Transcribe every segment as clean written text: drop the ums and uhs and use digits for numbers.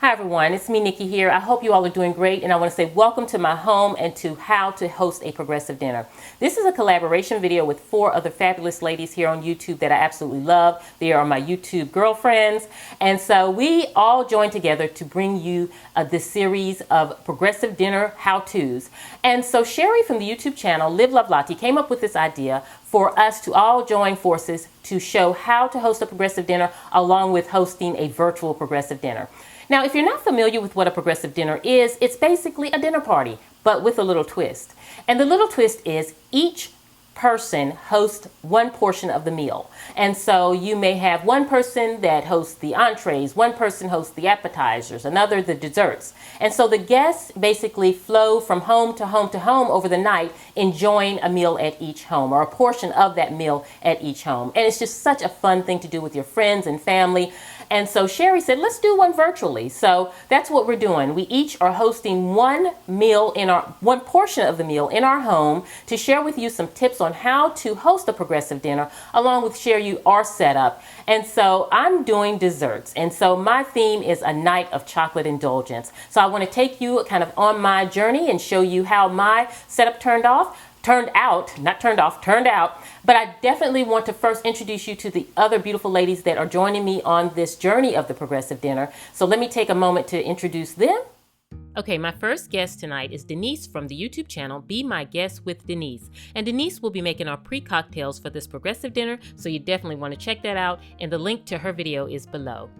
Hi everyone, it's me Nikki here. I hope you all are doing great, and I want to say welcome to my home and to how to host a progressive dinner. This is a collaboration video with 4 other fabulous ladies here on YouTube that I absolutely love. They are my YouTube girlfriends, and so we all joined together to bring you this series of progressive dinner how-tos. And so Sherry from the YouTube channel Live Love Lottie came up with this idea for us to all join forces to show how to host a progressive dinner along with hosting a virtual progressive dinner. Now, if you're not familiar with what a progressive dinner is, it's basically a dinner party, but with a little twist. And the little twist is each person hosts one portion of the meal. And so you may have one person that hosts the entrees, one person hosts the appetizers, another the desserts. And so the guests basically flow from home to home to home over the night, enjoying a meal at each home or a portion of that meal at each home. And it's just such a fun thing to do with your friends and family. And so Sherry said, let's do one virtually. So that's what we're doing. We each are hosting one portion of the meal in our home to share with you some tips on how to host a progressive dinner, along with share you our setup. And so I'm doing desserts. And so my theme is a night of chocolate indulgence. So I want to take you kind of on my journey and show you how my setup turned out. But I definitely want to first introduce you to the other beautiful ladies that are joining me on this journey of the progressive dinner. So let me take a moment to introduce them. Okay, my first guest tonight is Denise from the YouTube channel Be My Guest with Denise. And Denise will be making our pre-cocktails for this progressive dinner, so you definitely want to check that out, and the link to her video is below.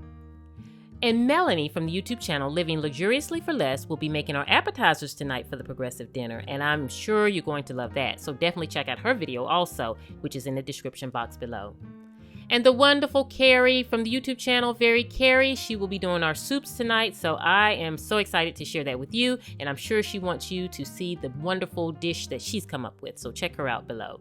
And Melanie from the YouTube channel Living Luxuriously for Less will be making our appetizers tonight for the progressive dinner, and I'm sure you're going to love that. So definitely check out her video also, which is in the description box below. And the wonderful Carrie from the YouTube channel Very Carrie, she will be doing our soups tonight, so I am so excited to share that with you, and I'm sure she wants you to see the wonderful dish that she's come up with, so check her out below.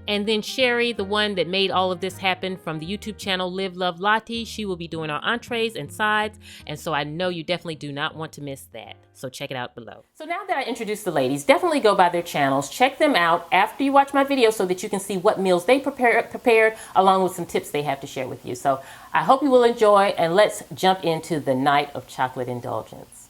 And then Sherry, the one that made all of this happen from the YouTube channel Live Love Lottie, she will be doing our entrees and sides, and so I know you definitely do not want to miss that. So check it out below. So now that I introduced the ladies, definitely go by their channels, check them out after you watch my video so that you can see what meals they prepared along with some tips they have to share with you. So I hope you will enjoy, and let's jump into the night of chocolate indulgence.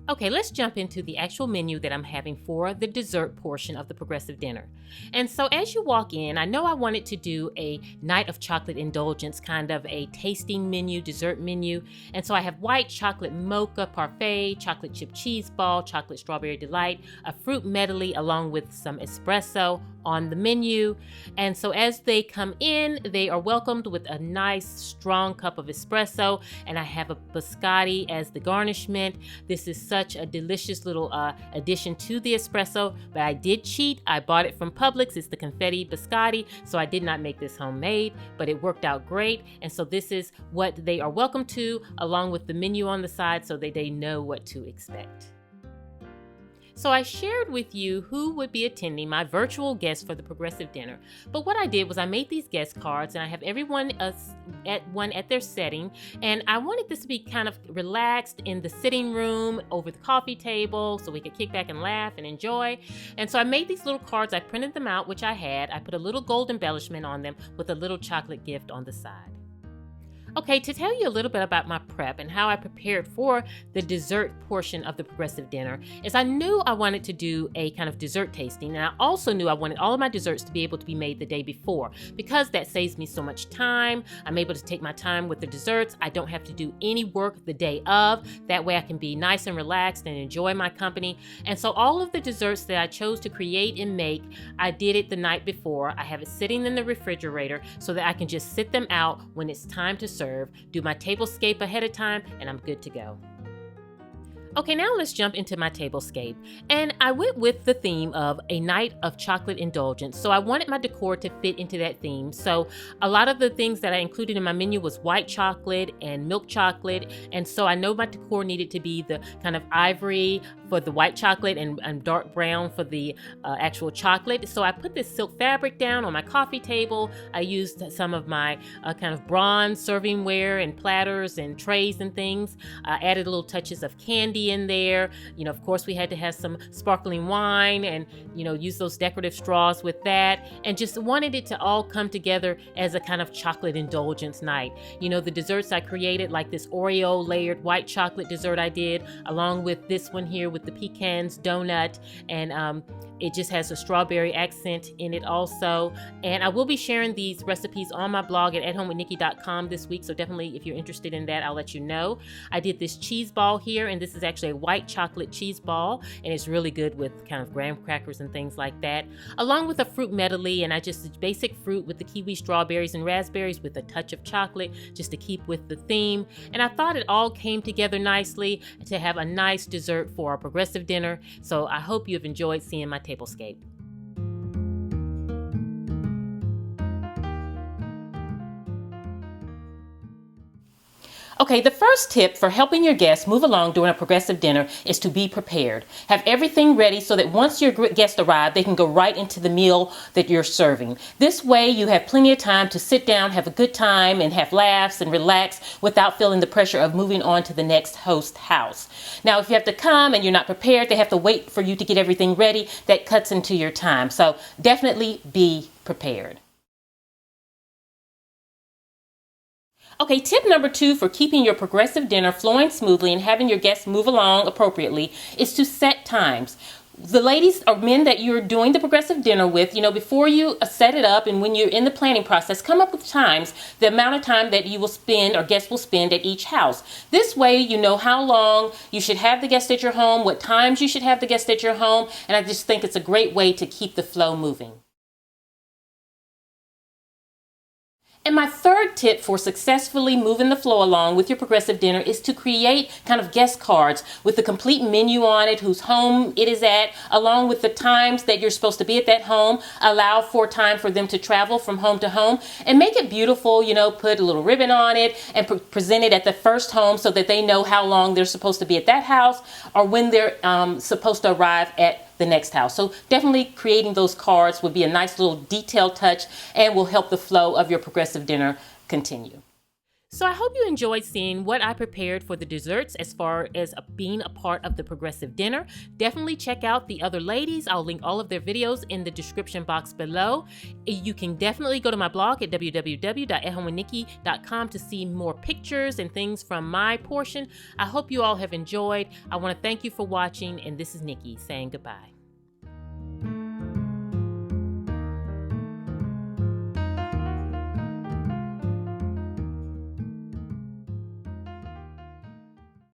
Okay, let's jump into the actual menu that I'm having for the dessert portion of the progressive dinner. And so as you walk in, I know I wanted to do a night of chocolate indulgence, kind of a tasting menu, dessert menu. And so I have white chocolate mocha parfait, chocolate chip cheese ball, chocolate strawberry delight, a fruit medley along with some espresso on the menu. And so as they come in, they are welcomed with a nice strong cup of espresso, and I have a biscotti as the garnishment. This is such a delicious little addition to the espresso, but I did cheat. I bought it from Publix. It's the confetti biscotti, so I did not make this homemade, but it worked out great. And so this is what they are welcome to, along with the menu on the side, so that they know what to expect. So I shared with you who would be attending my virtual guests for the progressive dinner. But what I did was I made these guest cards, and I have everyone at their setting. And I wanted this to be kind of relaxed in the sitting room over the coffee table so we could kick back and laugh and enjoy. And so I made these little cards. I printed them out, which I had. I put a little gold embellishment on them with a little chocolate gift on the side. Okay, to tell you a little bit about my prep and how I prepared for the dessert portion of the progressive dinner is I knew I wanted to do a kind of dessert tasting, and I also knew I wanted all of my desserts to be able to be made the day before, because that saves me so much time. I'm able to take my time with the desserts. I don't have to do any work the day of. That way I can be nice and relaxed and enjoy my company. And so all of the desserts that I chose to create and make, I did it the night before. I have it sitting in the refrigerator so that I can just sit them out when it's time to serve. Do my Tablescape ahead of time, and I'm good to go. Okay, now let's jump into my Tablescape. And I went with the theme of a night of chocolate indulgence. So I wanted my decor to fit into that theme. So a lot of the things that I included in my menu was white chocolate and milk chocolate. And so I know my decor needed to be the kind of ivory for the white chocolate and dark brown for the actual chocolate. So I put this silk fabric down on my coffee table. I used some of my kind of bronze servingware and platters and trays and things. I added little touches of candy tea in there. You know, of course, we had to have some sparkling wine and, you know, use those decorative straws with that, and just wanted it to all come together as a kind of chocolate indulgence night. You know, the desserts I created, like this Oreo layered white chocolate dessert I did, along with this one here with the pecans donut, and it just has a strawberry accent in it also. And I will be sharing these recipes on my blog at AtHomeWithNikki.com this week, so definitely if you're interested in that, I'll let you know. I did this cheese ball here, and this is actually a white chocolate cheese ball, and it's really good with kind of graham crackers and things like that, along with a fruit medley. And I just basic fruit with the kiwi, strawberries, and raspberries with a touch of chocolate just to keep with the theme. And I thought it all came together nicely to have a nice dessert for our progressive dinner. So I hope you've enjoyed seeing my Tablescape. Okay, the first tip for helping your guests move along during a progressive dinner is to be prepared. Have everything ready so that once your guests arrive, they can go right into the meal that you're serving. This way, you have plenty of time to sit down, have a good time, and have laughs and relax without feeling the pressure of moving on to the next host house. Now, if you have to come and you're not prepared, they have to wait for you to get everything ready. That cuts into your time. So definitely be prepared. Okay, tip number 2 for keeping your progressive dinner flowing smoothly and having your guests move along appropriately is to set times. The ladies or men that you're doing the progressive dinner with, you know, before you set it up and when you're in the planning process, come up with times, the amount of time that you will spend or guests will spend at each house. This way, you know how long you should have the guests at your home, what times you should have the guests at your home, and I just think it's a great way to keep the flow moving. And my third tip for successfully moving the flow along with your progressive dinner is to create kind of guest cards with the complete menu on it, whose home it is at, along with the times that you're supposed to be at that home. Allow for time for them to travel from home to home, and make it beautiful. You know, put a little ribbon on it and present it at the first home so that they know how long they're supposed to be at that house or when they're supposed to arrive at the next house. So definitely creating those cards would be a nice little detailed touch and will help the flow of your progressive dinner continue. So I hope you enjoyed seeing what I prepared for the desserts as far as being a part of the progressive dinner. Definitely check out the other ladies. I'll link all of their videos in the description box below. You can definitely go to my blog at www.AtHomeWithNikki.com to see more pictures and things from my portion. I hope you all have enjoyed. I want to thank you for watching, and this is Nikki saying goodbye.